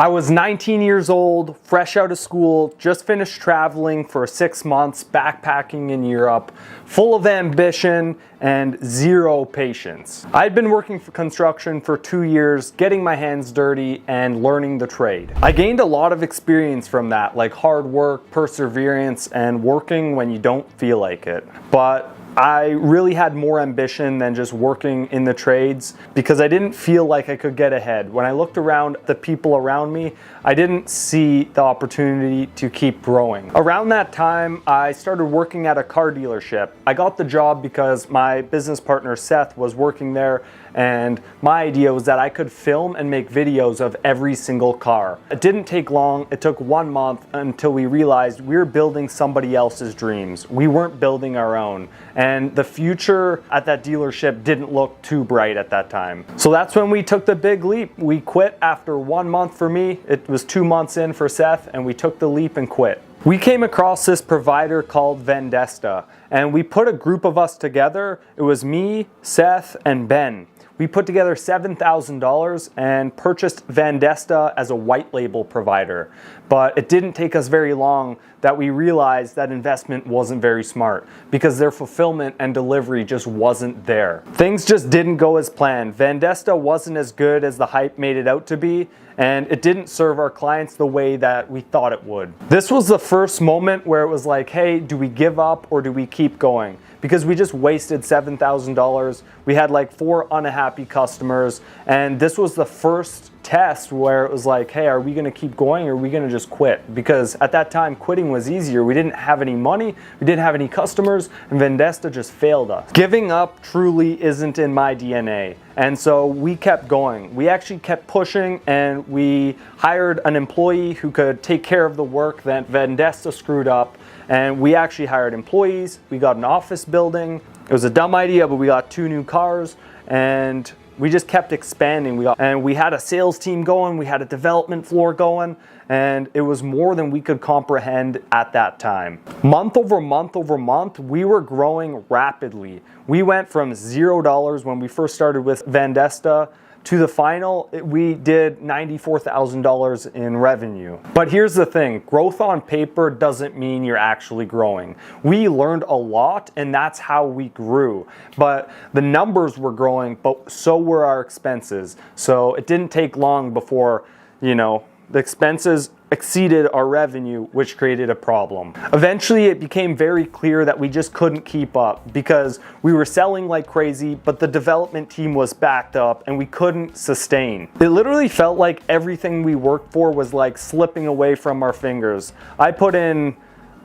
I was 19 years old, fresh out of school, just finished traveling for 6 months, backpacking in Europe, full of ambition and zero patience. I'd been working for construction for 2 years, getting my hands dirty and learning the trade. I gained a lot of experience from that, like hard work, perseverance, and working when you don't feel like it. But I really had more ambition than just working in the trades because I didn't feel like I could get ahead. When I looked around the people around me, I didn't see the opportunity to keep growing. Around that time, I started working at a car dealership. I got the job because my business partner Seth was working there, and my idea was that I could film and make videos of every single car. It didn't take long. It took 1 month until we realized we were building somebody else's dreams. We weren't building our own. And the future at that dealership didn't look too bright at that time. So that's when we took the big leap. We quit after 1 month for me. It was 2 months in for Seth, and we took the leap and quit. We came across this provider called Vendesta, and we put a group of us together. It was me, Seth, and Ben. We put together $7,000 and purchased Vendesta as a white label provider. But it didn't take us very long that we realized that investment wasn't very smart because their fulfillment and delivery just wasn't there. Things just didn't go as planned. Vendesta wasn't as good as the hype made it out to be, and it didn't serve our clients the way that we thought it would. This was the first moment where it was like, hey, do we give up or do we keep going? Because we just wasted $7,000. We had like 4 unhappy customers, and this was the first test where it was like, hey, are we gonna keep going or are we gonna just quit? Because at that time, quitting was easier. We didn't have any money, we didn't have any customers, and Vendesta just failed us. Giving up truly isn't in my DNA. And so we kept going. We actually kept pushing, and we hired an employee who could take care of the work that Vendesta screwed up. And we actually hired employees. We got an office building. It was a dumb idea, but we got 2 new cars, and we just kept expanding. We had a sales team going, we had a development floor going, and it was more than we could comprehend at that time. Month over month, we were growing rapidly. We went from $0 when we first started with Vendesta to the final, we did $94,000 in revenue. But here's the thing, growth on paper doesn't mean you're actually growing. We learned a lot, and that's how we grew. But the numbers were growing, but so were our expenses. So it didn't take long before, the expenses exceeded our revenue, which created a problem. Eventually, it became very clear that we just couldn't keep up because we were selling like crazy, but the development team was backed up and we couldn't sustain. It literally felt like everything we worked for was like slipping away from our fingers. I put in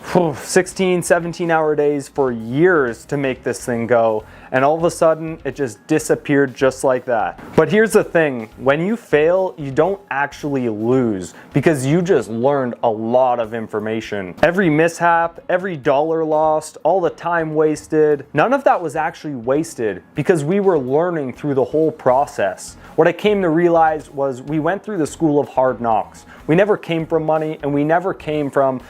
16, 17-hour days for years to make this thing go, and all of a sudden it just disappeared just like that. But here's the thing, when you fail, you don't actually lose because you just learned a lot of information. Every mishap, every dollar lost, all the time wasted, none of that was actually wasted because we were learning through the whole process. What I came to realize was we went through the school of hard knocks. We never came from money, and we never came from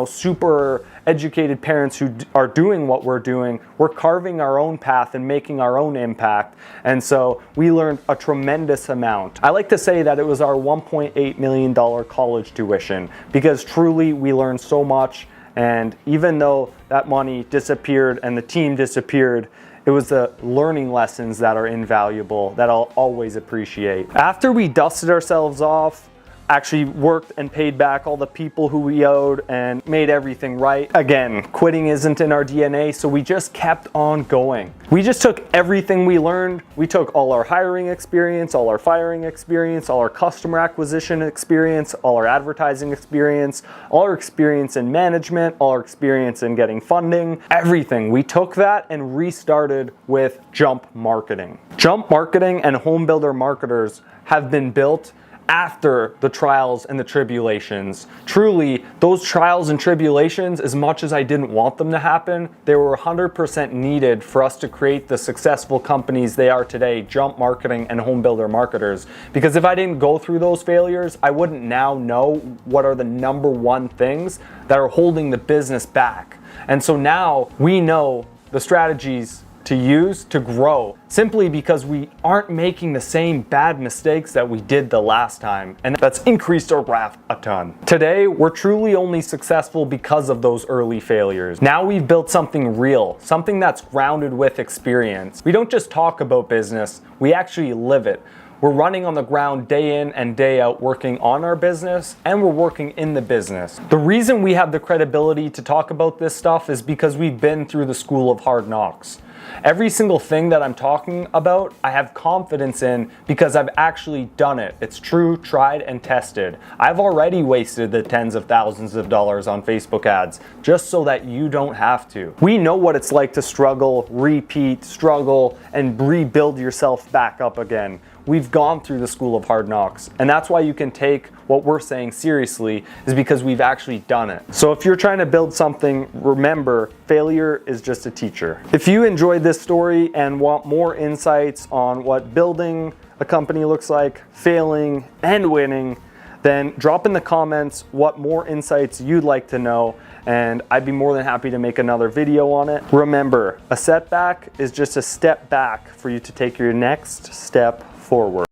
super educated parents who are doing what we're doing. We're carving our own path and making our own impact. And so we learned a tremendous amount. I like to say that it was our $1.8 million college tuition because truly we learned so much. And even though that money disappeared and the team disappeared, it was the learning lessons that are invaluable that I'll always appreciate. After we dusted ourselves off, actually worked and paid back all the people who we owed and made everything right. Again, quitting isn't in our DNA, so we just kept on going. We just took everything we learned. We took all our hiring experience, all our firing experience, all our customer acquisition experience, all our advertising experience, all our experience in management, all our experience in getting funding, everything. We took that and restarted with Jump Marketing. Jump Marketing and Home Builder Marketers have been built after the trials and the tribulations. Truly, those trials and tribulations, as much as I didn't want them to happen, they were 100% needed for us to create the successful companies they are today, Jump Marketing and Home Builder Marketers. Because if I didn't go through those failures, I wouldn't now know what are the number 1 things that are holding the business back. And so now we know the strategies to use to grow, simply because we aren't making the same bad mistakes that we did the last time, and that's increased our RAF a ton. Today, we're truly only successful because of those early failures. Now we've built something real, something that's grounded with experience. We don't just talk about business, we actually live it. We're running on the ground day in and day out, working on our business, and we're working in the business. The reason we have the credibility to talk about this stuff is because we've been through the school of hard knocks. Every single thing that I'm talking about, I have confidence in because I've actually done it. It's true, tried, and tested. I've already wasted the tens of thousands of dollars on Facebook ads just so that you don't have to. We know what it's like to struggle, repeat, struggle, and rebuild yourself back up again. We've gone through the school of hard knocks, and that's why you can take what we're saying seriously, is because we've actually done it. So if you're trying to build something, remember, failure is just a teacher. If you enjoyed this story and want more insights on what building a company looks like, failing, and winning, then drop in the comments what more insights you'd like to know, and I'd be more than happy to make another video on it. Remember, a setback is just a step back for you to take your next step forward.